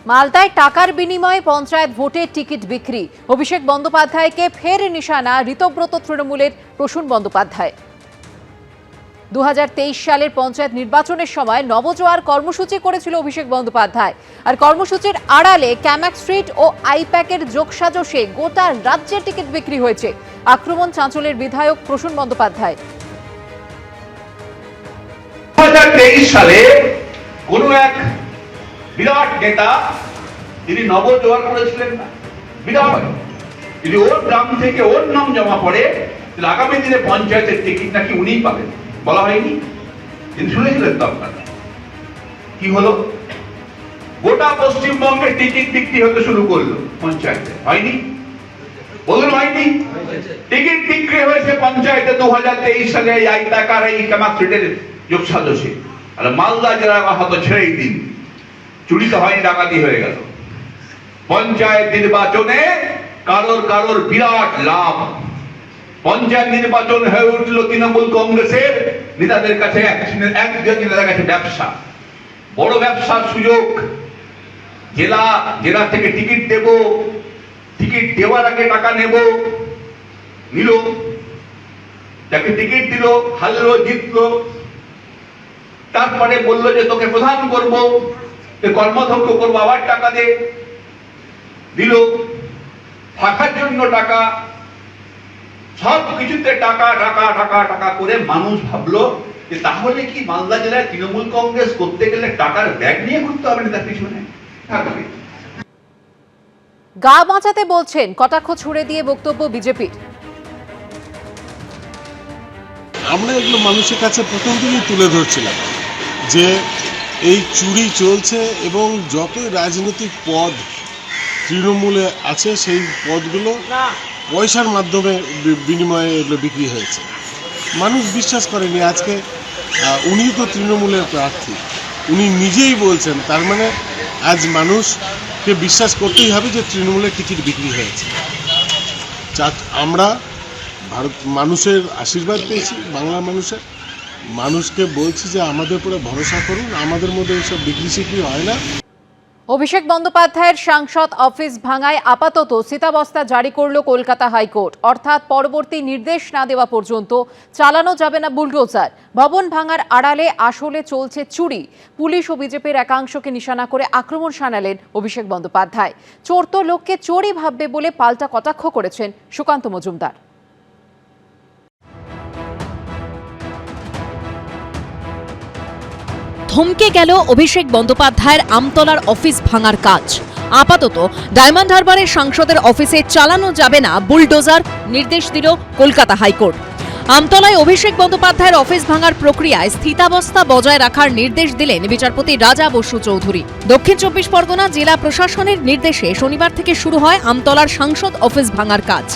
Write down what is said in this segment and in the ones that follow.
মালদায় টাকার বিনিময়ে পঞ্চায়েত ভোটের টিকিট বিক্রি। অভিষেক বন্দ্যোপাধ্যায়কে ফের নিশানা ঋতব্রত তৃণমূলের প্রসূন বন্দ্যোপাধ্যায়। 2023 সালের পঞ্চায়েত নির্বাচনের সময় নবজোয়ার কর্মসূচি করেছিল অভিষেক বন্দ্যোপাধ্যায়। আর কর্মসূচির আড়ালে ক্যামাক স্ট্রিট ও আইপ্যাকের যোগসাজশে গোটা রাজ্যের টিকিট বিক্রি হয়েছে। আক্রমণ চাঁচলের বিধায়ক প্রসূন বন্দ্যোপাধ্যায়। 2023 সালে কোন এক বিরাট নেতা তিনি নবজোয়ার করেছিলেন না, বিরাট, যদি ওর গ্রাম থেকে ওর নাম জমা পড়ে তাহলে আগামী দিনে পঞ্চায়েতের টিকিট নাকি উনিই পাবেন, বলা হয়নি? তিনি শুনেছিলেন তো আপনারা? কি হলো? গোটা পশ্চিমবঙ্গের টিকিট বিক্রি হতে শুরু করলো পঞ্চায়েতে, হয়নি? বলুন হয়নি? টিকিট বিক্রি হয়েছে পঞ্চায়েতে 2023 সালে এই আইপ্যাকার এই ক্যামাক স্ট্রিটের যোগসাজশে। আর মালদা জেলার কথা তো ছেড়েই দিন, চুরি তো হয়নি, ডাকাতি হয়ে গেল। পঞ্চায়েত নির্বাচনে কারোর বিরাট লাভ। পঞ্চায়েত নির্বাচন হয়ে উঠল তৃণমূল কংগ্রেসের নেতাদের কাছে, একজন নেতাদের কাছে ব্যবসা, বড় ব্যবসার সুযোগ। জেলা থেকে টিকিট দেব, টিকিট দেওয়ার আগে টাকা নেব, নিল, যাকে টিকিট দিল হারলো জিতলো, তারপরে বললো যে তোকে প্রধান করবো, কর্মধ্যক্ষ করবো, আবার টাকা দে, দিল, থাকার জন্য টাকা, সব কিছুতে টাকা টাকা টাকা টাকা করে মানুষ ভাবলো যে তাহলে কি মালদা জেলায় তৃণমূল কংগ্রেস করতে গেলে টাকার ব্যাগ নিয়ে ঘুরতে হবে না তার পিছনে? গা বাঁচাতে বলছেন কটাক্ষ ছুড়ে দিয়ে বক্তব্য বিজেপির। আমরা এগুলো মানুষের কাছে প্রথম থেকেই তুলে ধরছিলাম যে এই চুরি চলছে এবং যতই রাজনৈতিক পদ তৃণমূলে আছে সেই পদগুলো পয়সার মাধ্যমে বিনিময়ে এগুলো বিক্রি হয়েছে। মানুষ বিশ্বাস করেনি। আজকে উনি তো তৃণমূলের প্রার্থী, উনি নিজেই বলছেন, তার মানে আজ মানুষকে বিশ্বাস করতেই হবে যে তৃণমূলের টিকিট বিক্রি হয়েছে। আমরা মানুষের আশীর্বাদ পেয়েছি, বাংলার মানুষকে বলছি যে আমাদের উপরে ভরসা করুন, আমাদের মধ্যে এসব বিক্রি সিক্রি হয় না। অভিষেক বন্দ্যোপাধ্যায়ের সাংসদ অফিস ভাঙায় আপাতত স্থিতাবস্থা জারি করল কলকাতা হাইকোর্ট। অর্থাৎ পরবর্তী নির্দেশ না দেওয়া পর্যন্ত চালানো যাবে না বুলডোজার। ভবন ভাঙার আড়ালে আসলে চলছে চুরি। পুলিশ ও বিজেপির একাংশকে নিশানা করে আক্রমণ শানালেন অভিষেক বন্দ্যোপাধ্যায়। চোর তো লোককে চোরই ভাববে বলে পাল্টা কটাক্ষ করেছেন সুকান্ত মজুমদার। থমকে গেল অভিষেক বন্দ্যোপাধ্যায়ের আমতলার অফিস ভাঙার কাজ। আপাতত ডায়মন্ড হারবারের সাংসদের অফিসে চালানো যাবে না বুলডোজার, নির্দেশ দিল কলকাতা হাইকোর্ট। আমতলায় অভিষেক বন্দ্যোপাধ্যায়ের অফিস ভাঙার প্রক্রিয়ায় স্থিতাবস্থা বজায় রাখার নির্দেশ দিলেন বিচারপতি রাজা বসু চৌধুরী। দক্ষিণ 24 পরগনা জেলা প্রশাসনের নির্দেশে শনিবার থেকে শুরু হয় আমতলার সাংসদ অফিস ভাঙার কাজ।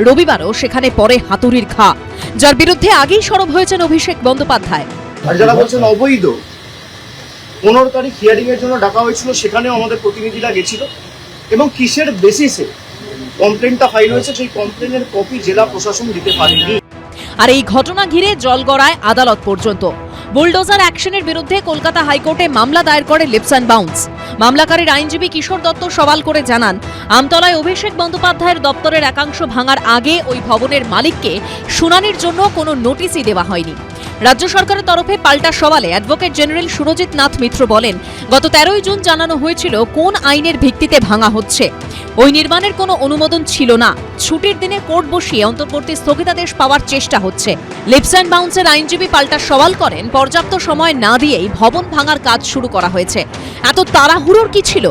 রবিবারও সেখানে পড়ে হাতুড়ির ঘা, যার বিরুদ্ধে আগেই সরব হয়েছেন অভিষেক বন্দ্যোপাধ্যায়। যারা বলছেন অবৈধ, 15 তারিখ হিয়ারিং এর জন্য ডাকা হয়েছিল, সেখানেও আমাদের প্রতিনিধিরা গেছিল এবং কিসের বেসিসে কমপ্লেনটা ফাইল হয়েছে সেই কমপ্লেনের কপি জেলা প্রশাসন দিতে পারেনি। আর এই ঘটনা ঘিরে জলগড়ায় আদালত পর্যন্ত। বুলডোজার অ্যাকশনের বিরুদ্ধে কলকাতা হাইকোর্টে মামলা দায়ের করে লিপস অ্যান্ড বাউন্স। মামলাকারীর আইনজীবী কিশোর দত্ত সওয়াল করে জানান, আমতলায় অভিষেক বন্দ্যোপাধ্যায়ের দপ্তরের একাংশ ভাঙার আগে ওই ভবনের মালিককে শুনানির জন্য কোনো নোটিশই দেওয়া হয়নি। রাজ্য সরকারের তরফে পাল্টা সওয়ালে অ্যাডভোকেট জেনারেল সুরজিৎ নাথ মিত্র বলেন, গত 13 জুন জানানো হয়েছিল কোন আইনের ভিত্তিতে ভাঙা হচ্ছে। ওই নির্মাণের কোনো অনুমোদন ছিল না। ছুটির দিনে কোর্ট বসিয়ে অন্তর্বর্তী স্থগিতাদেশ পাওয়ার চেষ্টা হচ্ছে। লিপস অ্যান্ড বাউন্সের আইনজীবী পাল্টা সওয়াল করেন, পর্যাপ্ত সময় না দিয়েই ভবন ভাঙার কাজ শুরু করা হয়েছে, এত তাড়াহুড়োর কি ছিল?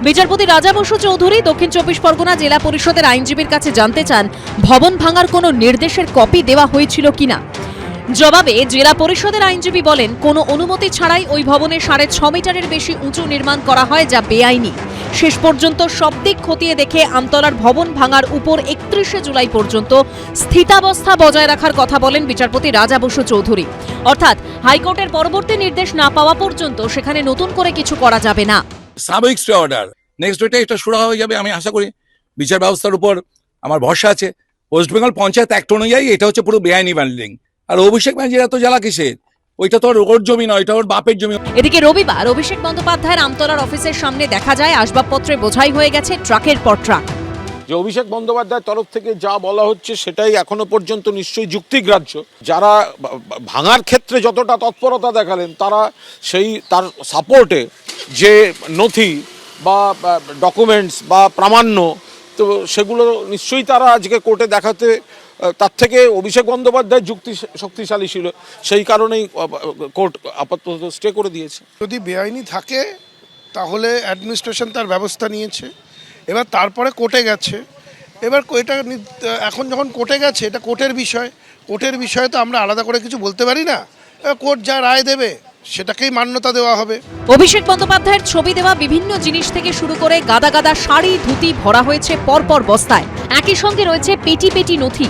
বিচারপতি রাজা বসু চৌধুরী দক্ষিণ 24 পরগনা জেলা পরিষদের আইনজীবীর কাছে জানতে চান ভবন ভাঙার কোনো নির্দেশের কপি দেওয়া হয়েছিল কিনা। জবাবে জেলা পরিষদের আইনজীবী বলেন, কোনো অনুমতি ছাড়াই ওই ভবনে 6.5 মিটারের বেশি উঁচু নির্মাণ করা হয়, যা বেআইনি। শেষ পর্যন্ত সব দিক খতিয়ে দেখে আমতলার ভবন ভাঙার উপর 31 জুলাই পর্যন্ত স্থিতাবস্থা বজায় রাখার কথা বলেন বিচারপতি রাজা বসু চৌধুরী। অর্থাৎ হাইকোর্টের পরবর্তী নির্দেশ না পাওয়া পর্যন্ত সেখানে নতুন করে কিছু করা যাবে না। সাময়িক স্টে অর্ডার, নেক্সট ডেটে এটা শুরু হয়ে যাবে। আমি আশা করি বিচার ব্যবস্থার উপর আমার ভরসা আছে। ওয়েস্ট বেঙ্গল পঞ্চায়েত অ্যাক্ট অনুযায়ী এটা হচ্ছে পুরো বেআইনি বিল্ডিং। আর অভিষেক ব্যানার্জির এত জ্বালা কিসের? ওইটা তো আর ওর জমি নয়, ওইটা ওর বাপের জমি। এদিকে রবিবার অভিষেক বন্দ্যোপাধ্যায়ের আমতলার অফিসের সামনে দেখা যায় আসবাবপত্রে বোঝাই হয়ে গেছে ট্রাকের পর ট্রাক। যে অভিষেক বন্দ্যোপাধ্যায়ের তরফ থেকে যা বলা হচ্ছে সেটাই এখনো পর্যন্ত নিশ্চয়ই যুক্তিগ্রাহ্য। যারা ভাঙার ক্ষেত্রে যতটা তৎপরতা দেখালেন তারা তার সাপোর্টে যে নথি বা ডকুমেন্টস বা প্রামাণ্য, তো সেগুলো নিশ্চয়ই তারা আজকে কোর্টে দেখাতে, তার থেকে অভিষেক বন্দ্যোপাধ্যায় যুক্তি শক্তিশালী ছিল, সেই কারণেই কোর্ট আপাতত স্টে করে দিয়েছে। যদি বেআইনি থাকে তাহলে অ্যাডমিনিস্ট্রেশন তার ব্যবস্থা নিয়েছে, এবার তারপরে কোর্টে গেছে। এবার এটা এখন যখন কোর্টে গেছে, এটা কোর্টের বিষয়ে তো আমরা আলাদা করে কিছু বলতে পারি না। কোর্ট যা রায় দেবে সেটাকেই মান্যতা দেওয়া হবে। অভিষেক বন্দ্যোপাধ্যায়ের ছবি দেওয়া বিভিন্ন জিনিস থেকে শুরু করে গাদা গাদা শাড়ি ধুতি ভরা হয়েছে পরপর বস্তায়, একই সঙ্গে রয়েছে পেটি পেটি নথি।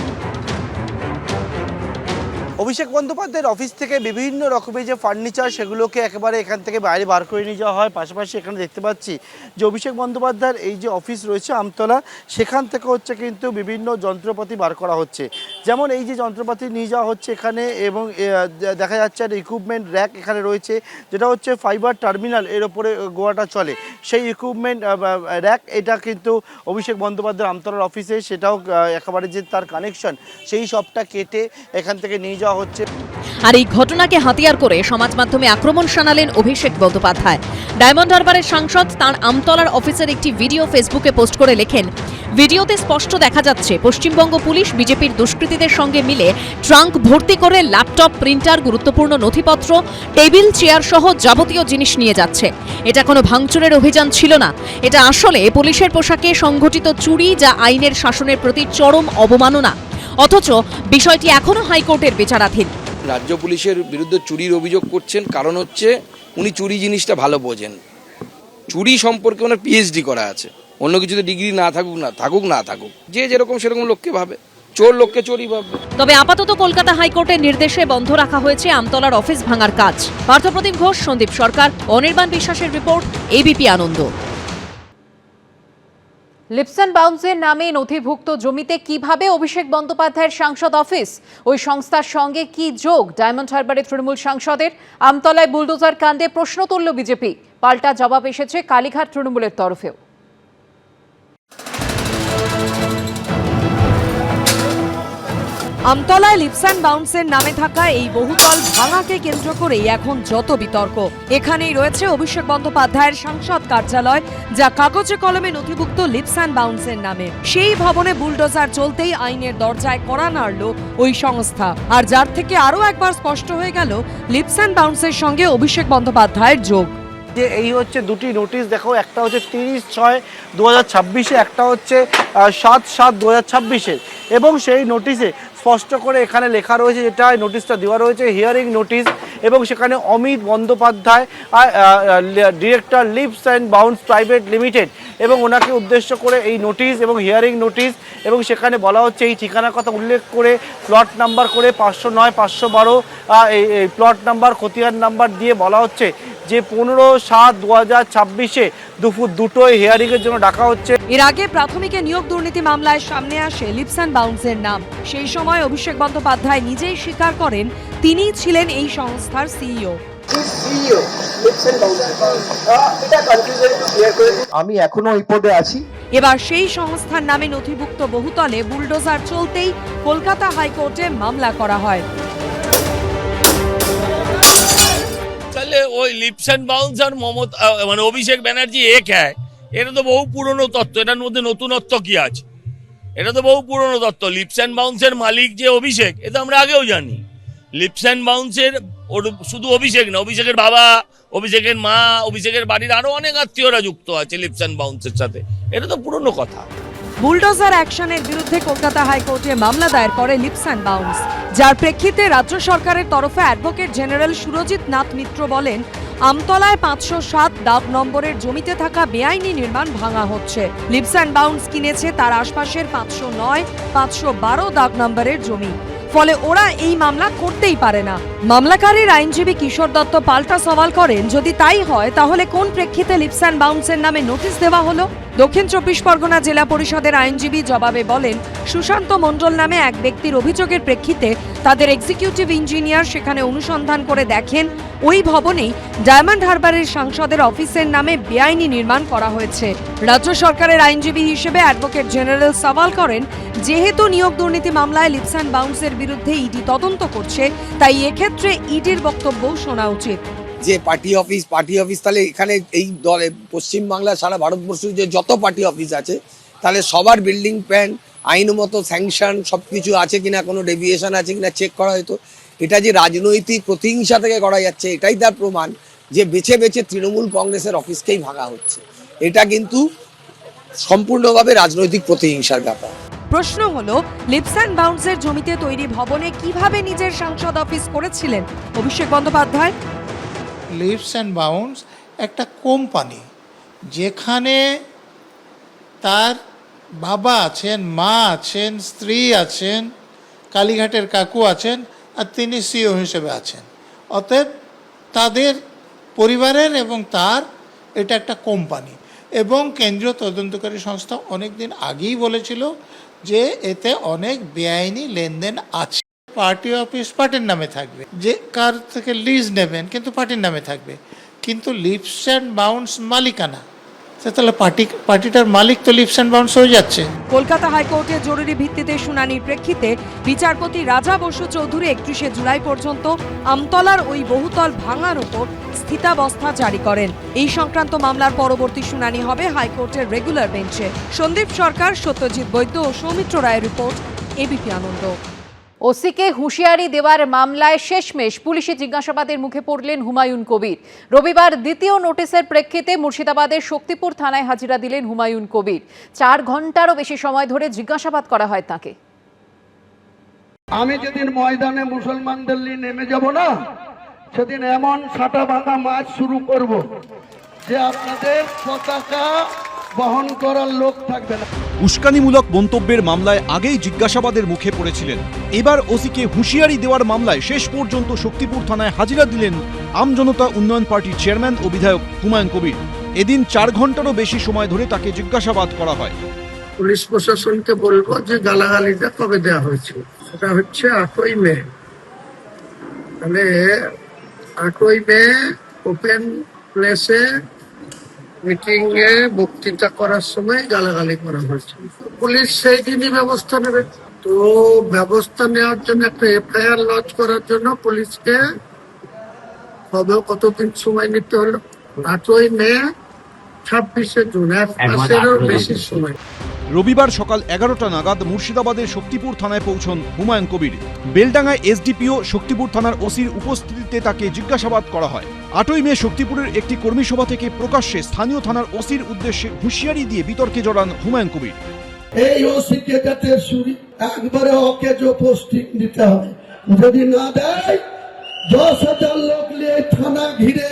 অভিষেক বন্দ্যোপাধ্যায়ের অফিস থেকে বিভিন্ন রকমের যে ফার্নিচার সেগুলোকে একেবারে এখান থেকে বাইরে বার করে নিয়ে যাওয়া হয়। পাশাপাশি এখানে দেখতে পাচ্ছি যে অভিষেক বন্দ্যোপাধ্যায়ের এই যে অফিস রয়েছে আমতলা, সেখান থেকে হচ্ছে কিন্তু বিভিন্ন যন্ত্রপাতি বার করা হচ্ছে। যেমন এই যে যন্ত্রপাতি নিয়ে যাওয়া হচ্ছে এখানে, এবং দেখা যাচ্ছে একটা ইকুইপমেন্ট র্যাক এখানে রয়েছে, যেটা হচ্ছে ফাইবার টার্মিনাল এর ওপরে গোয়াটা চলে, সেই ইকুইপমেন্ট র্যাক এটা কিন্তু অভিষেক বন্দ্যোপাধ্যায়ের আমতলার অফিসে, সেটাও একেবারে যে তার কানেকশন সেই সবটা কেটে এখান থেকে নিয়ে যাওয়া হচ্ছে। আর এই ঘটনাকে হাতিয়ার করে সমাজ মাধ্যমে আক্রমণ শানালেন অভিষেক বন্দ্যোপাধ্যায়। ডায়মন্ড হারবারের সাংসদ তাঁর আমতলার অফিসের একটি ভিডিও ফেসবুকে পোস্ট করে লেখেন, ভিডিওতে স্পষ্ট দেখা যাচ্ছে পশ্চিমবঙ্গ পুলিশ বিজেপির দুষ্কৃতীদের সঙ্গে মিলে ট্রাঙ্ক ভর্তি করে ল্যাপটপ, প্রিন্টার, গুরুত্বপূর্ণ নথিপত্র, টেবিল, চেয়ার সহ যাবতীয় জিনিস নিয়ে যাচ্ছে। এটা কোনো ভাঙচুরের অভিযান ছিল না, এটা আসলে পুলিশের পোশাকে সংঘটিত চুরি, যা আইনের শাসনের প্রতি চরম অবমাননা। অথচ বিষয়টি এখনো হাইকোর্টের বিচারাধীন। রাজ্য পুলিশের বিরুদ্ধে চুরির অভিযোগ করছেন, কারণ হচ্ছে উনি চুরি জিনিসটা ভালো বোঝেন। চুরি সম্পর্কে ওনার পিএইচডি করা আছে, অন্য কিছুতে ডিগ্রি না থাকুক, যে যেরকম সেরকম লোককে ভাবে, চোর লোককে চোরই ভাববে। তবে আপাতত কলকাতা হাইকোর্টের নির্দেশে বন্ধ রাখা হয়েছে আমতলার অফিস ভাঙার কাজ। পার্থপ্রতিম ঘোষ, সন্দীপ সরকার, অনির্বাণ বিশ্বাসের রিপোর্ট, এবিপি আনন্দ। লিপসন বাউন্সের নামে নথিভুক্ত জমিতে কিভাবে অভিষেক বন্দ্যোপাধ্যায়ের সাংসদ অফিস, ওই সংস্থার সঙ্গে কি যোগ ডায়মন্ড হারবারের তৃণমূল সাংসদের? আমতলায় বুলডোজার কাণ্ডে প্রশ্ন তুলল বিজেপি, পাল্টা জবাব এসেছে কালীঘাট তৃণমূলের তরফেও। আমতলায় লিপসান বাউন্সের নামে থাকা এই বহুতল ভাঙাকে কেন্দ্র করেই এখন যত বিতর্ক। এখানেই রয়েছে অভিষেক বন্দ্যোপাধ্যায়ের সাংসদ কার্যালয়, যা কাগজে কলমে নথিভুক্ত লিপসান বাউন্সের নামে। সেই ভবনে বুলডোজার চলতেই আইনের দরজায় কড়া নাড়ল ওই সংস্থা, আর যার থেকে আরও একবার স্পষ্ট হয়ে গেল লিপসান বাউন্সের সঙ্গে অভিষেক বন্দ্যোপাধ্যায়ের যোগ। যে এই হচ্ছে দুটি নোটিশ দেখো, একটা হচ্ছে 30/6/2026, একটা হচ্ছে 7/7/2026, এবং সেই নোটিশে স্পষ্ট করে এখানে লেখা রয়েছে, যেটা নোটিশটা দেওয়া রয়েছে হিয়ারিং নোটিশ, এবং সেখানে Amit Bandyopadhyay, director leaps and bounds private limited, এবং ওনাকে উদ্দেশ্য করে এই নোটিশ এবং হিয়ারিং নোটিশ, এবং সেখানে বলা হচ্ছে এই ঠিকানার কথা উল্লেখ করে প্লট নাম্বার করে 509, 512 এই প্লট নাম্বার, খতিয়ান নাম্বার দিয়ে বলা হচ্ছে যে 15/7/2026 দুপুর 2টোয় হিয়ারিংয়ের জন্য ডাকা হচ্ছে। এর আগে প্রাথমিকে নিয়োগ দুর্নীতি মামলায় সামনে আসে লিপসান বাউন্সের নাম। সেই সময় অভিষেক বন্দ্যোপাধ্যায় নিজেই স্বীকার করেন তিনিই ছিলেন এই সংস্থার সিইও। আমি এখনো এই পদে আছি। এবার সেই সংস্থার নামে নথিভুক্ত বহুতলে বুলডোজার চলতেই কলকাতা হাইকোর্টে মামলা করা হয়। তাহলে ওই লিপসান বাউন্স আর মানে অভিষেক ব্যানার্জি এক হ্যায়, এটা তো বহু পুরনো তত্ত্ব, এটার মধ্যে নতুনত্ব কি আছে? এটা তো বহু পুরনো তত্ত্ব। লিপসান বাউন্সের মালিক যে অভিষেক, এটা আমরা আগেও জানি। লিপসান বাউন্সের শুধু অভিষেক না, অভিষেকের বাবা, অভিষেকের মা, অভিষেকের বাড়ির আরো অনেক আত্মীয়রা যুক্ত আছে লিপসান বাউন্সের সাথে, এটা তো পুরনো কথা। বুলডোজার অ্যাকশনের বিরুদ্ধে কলকাতা হাইকোর্টে মামলা দায়ের করে লিপসান বাউন্স, যার প্রেক্ষিতে রাজ্য সরকারের তরফে অ্যাডভোকেট জেনারেল সুরজিৎ নাথ মিত্র বলেন, আমতলায় 507 দাগ নম্বরের জমিতে থাকা বেআইনি নির্মাণ ভাঙা হচ্ছে। লিপসান বাউন্স কিনেছে তার আশপাশের 509, 512 দাগ নম্বরের জমি, ফলে ওরা এই মামলা করতেই পারে না। মামলাকারীর আইনজীবী কিশোর দত্ত পাল্টা সওয়াল করেন, যদি তাই হয় তাহলে কোন প্রেক্ষিতে লিপসান বাউন্সের নামে নোটিশ দেওয়া হলো? দক্ষিণ 24 পরগনা জেলা পরিষদের আইনজীবী জবাবে বলেন, সুশান্ত মণ্ডল নামে এক ব্যক্তির অভিযোগের প্রেক্ষিতে তাদের এক্সিকিউটিভ ইঞ্জিনিয়ার সেখানে অনুসন্ধান করে দেখেন ওই ভবনেই ডায়মন্ড হারবারের সাংসদের অফিসের নামে বেআইনি নির্মাণ করা হয়েছে। রাজ্য সরকারের আইনজীবী হিসেবে অ্যাডভোকেট জেনারেল সওয়াল করেন, যেহেতু নিয়োগ দুর্নীতি মামলায় লিপস অ্যান্ড বাউন্সের বিরুদ্ধে ইডি তদন্ত করছে, তাই এক্ষেত্রে ইডির বক্তব্যও শোনা উচিত। যে পার্টি অফিস তাহলে এখানে এই দলে পশ্চিমবাংলা সারা ভারতবর্ষ যে যত পার্টি অফিস আছে তাহলে সবার বিল্ডিং প্ল্যান আইনমতো স্যাংশন সব কিছু আছে কিনা, কোনো ডেভিয়েশন আছে কিনা চেক করা হতো। এটা যে রাজনৈতিক প্রতিহিংসা থেকে করা যাচ্ছে এটাই তার প্রমাণ, যে বেছে বেছে তৃণমূল কংগ্রেসের অফিসকেই ভাঙা হচ্ছে। এটা কিন্তু সম্পূর্ণভাবে রাজনৈতিক প্রতিহিংসার ব্যাপার। প্রশ্ন হলো, লিপস অ্যান্ড বাউন্সের জমিতে তৈরি ভবনে কিভাবে নিজের সাংসদ অফিস করেছিলেন Abhishek Bandyopadhyay? Lips and bounce একটা কোম্পানি, যেখানে তার বাবা আছেন, মা আছেন, স্ত্রী আছেন, কালীঘাটের কাকু আছেন, আর তিনি সিইও হিসেবে আছেন। অতএব তাদের পরিবারের এবং তার এটা একটা কোম্পানি, এবং কেন্দ্রীয় তদন্তকারী সংস্থা অনেক দিন আগেই বলেছিল যে এতে অনেক বেআইনি লেনদেন আছে। পার্টি অফিস পার্টির নামে থাকবে, যে কার থেকে লিজ নেবেন কিন্তু পার্টির নামে থাকবে, কিন্তু লিপস অ্যান্ড বাউন্স মালিকানা, তাহলে পার্টিটার মালিক তো লিপস অ্যান্ড বাউন্স হয়ে যাচ্ছে। কলকাতা হাইকোর্টে জরুরি ভিত্তিতে শুনানির প্রেক্ষিতে বিচারপতি রাজা বসু চৌধুরী 31শে জুলাই পর্যন্ত আমতলার ওই বহুতল ভাঙার উপর স্থিতাবস্থা জারি করেন। এই সংক্রান্ত মামলার পরবর্তী শুনানি হবে হাইকোর্টের রেগুলার বেঞ্চে। সন্দীপ সরকার, সত্যজিৎ বৈদ্য ও সৌমিত্র রায়ের রিপোর্ট, এবিপি আনন্দ। ওসিকে হুঁশিয়ারি দেওয়ার মামলায় শেষমেশ পুলিশি জিজ্ঞাসাবাদের মুখে পড়লেন হুমায়ুন কবির। রবিবার দ্বিতীয় নোটিশের প্রেক্ষিতে মুর্শিদাবাদের শক্তিপুর থানায় হাজিরা দিলেন হুমায়ুন কবির। 4 ঘন্টারও বেশি সময় ধরে জিজ্ঞাসাবাদ করা হয় তাকে। আমি যেদিন ময়দানে মুসলমানদের নিয়ে নেমে যাব না, সেদিন এমন ছাটা ভাঙা মাছ শুরু করব যে আপনাদের পতাকা বহন করার লোক থাকবে না। উস্কানিমূলক মন্তব্যের মামলায় আগেই জিজ্ঞাসাবাদের মুখে পড়েছিলেন। এবার ওসিকে হুঁশিয়ারি দেওয়ার মামলায় শেষ পর্যন্ত শক্তিপুর থানায় হাজিরা দিলেন আমজনতা উন্নয়ন পার্টির চেয়ারম্যান ও বিধায়ক হুমায়ুন কবির। এদিন 4 ঘন্টারও বেশি সময় ধরে তাকে জিজ্ঞাসাবাদ করা হয়। পুলিশ প্রশাসনকে বলবো যে গালাগালিটা কবে দেওয়া হয়েছিল, সেটা হচ্ছে 8ই মে। তাহলে 8ই মে ওপেন প্লেসে মিটিং এ বক্তৃতা করার সময় গালাগালি করা হয়েছে। পুলিশ সেই দিনই ব্যবস্থা নেবে। তো ব্যবস্থা নেওয়ার জন্য একটা এফআইআর লঞ্চ করার জন্য পুলিশকে কতদিন সময় নিতে হলো? 8ই মে 26শে জুন, 1 মাসেরও বেশি সময়। রবিবার সকাল 11টা নাগাদ মুর্শিদাবাদের শক্তিপুর থানায় পৌঁছন হুমায়ুন কবির। বেলডাঙ্গায় এসডিপিও শক্তিপুর থানার ওসির উপস্থিতিতে তাকে জিজ্ঞাসাবাদ করা হয়। 8ই মে শক্তিপুরের একটি কর্মী সভা থেকে প্রকাশ্যে স্থানীয় থানার ওসির উদ্দেশ্যে হুঁশিয়ারি দিয়ে বিতর্কে জড়ান হুমায়ুন কবির। এই ওসিকে যাতে একবারে অকেজো পোস্টিং দিতে হয়, যদি না দেয় 10,000 লোক নিয়ে থানা ঘিরে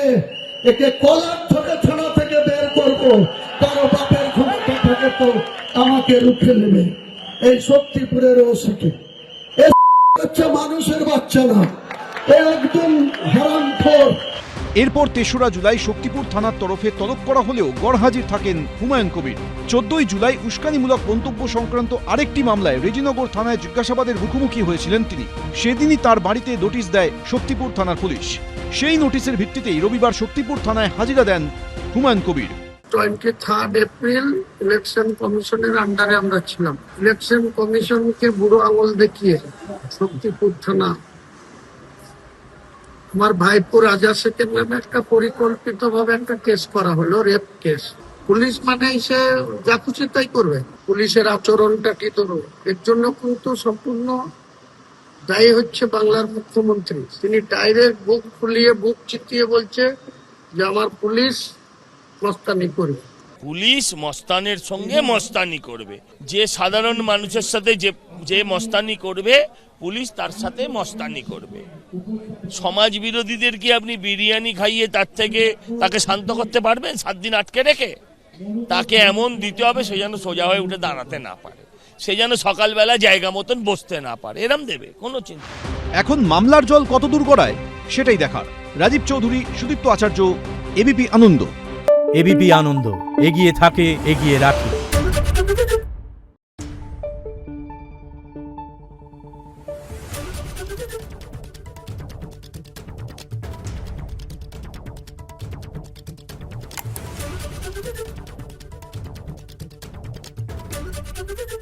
একে কলার ধরে থানা থেকে বের করবো। কারো বাপের ক্ষমতা থাকে তো আমাকে রুখে নেবে। এই শক্তিপুরের ওসিকে হচ্ছে মানুষের বাচ্চা না, একদম হারামখোর। এরপর 3রা জুলাই শক্তিপুর থানার তরফে তলব করা হলেও গড়হাজির থাকেন হুমায়ুন কবির। 14ই জুলাই উস্কানিমূলক মন্তব্য সংক্রান্ত আরেকটি মামলায় রেজিনগর থানায় জিজ্ঞাসাবাদের মুখোমুখি হয়েছিলেন তিনি। সেদিনই তার বাড়িতে নোটিশ দেয় শক্তিপুর থানার পুলিশ। সেই নোটিশের ভিত্তিতেই রবিবার শক্তিপুর থানায় হাজিরা দেন হুমায়ুন কবির। 23 এপ্রিল ইলেকশন কমিশনের আন্ডারে আমরা ছিলাম। ইলেকশন কমিশনকে বুড়ো আঙুল দেখিয়ে শক্তিপুর থানা আমার ভাইপো রাজা শেখের নামে একটা পরিকল্পিতভাবে একটা কেস করা হলো, রেপ কেস। পুলিশ মানে সে যা খুশি তাই করবে, পুলিশের আচরণটা কি ধরো, এর জন্য কিন্তু সম্পূর্ণ দায়ী হচ্ছে বাংলার মুখ্যমন্ত্রী। তিনি ডাইরেক্ট বুক ফুলিয়ে বুক চিতিয়ে বলছে যে আমার পুলিশ মস্তানি করবে। পুলিশ মস্তানের সঙ্গে মস্তানি করবে, যে সাধারণ মানুষের সাথে যে মস্তানি করবে পুলিশ তার সাথে মস্তানি করবে। সমাজ বিরোধীদের কি আপনি বিরিয়ানি খাইয়ে তার থেকে তাকে শান্ত করতে পারবেন 7 দিন আটকে রেখে? তাকে এমন দিতে হবে সে যেন সোজা হয়ে উঠে দাঁড়াতে না পারে, সে যেন সকালবেলা জায়গা মতন বসতে না পারে, এরম দেবে কোনো চিন্তা। এখন মামলার জল কতদূর গড়ায় সেটাই দেখার। রাজীব চৌধুরী, সুদীপ্ত আচার্য, এবিপি আনন্দ। এবিপি আনন্দ, এগিয়ে থাকে, এগিয়ে রাখে। Thank you.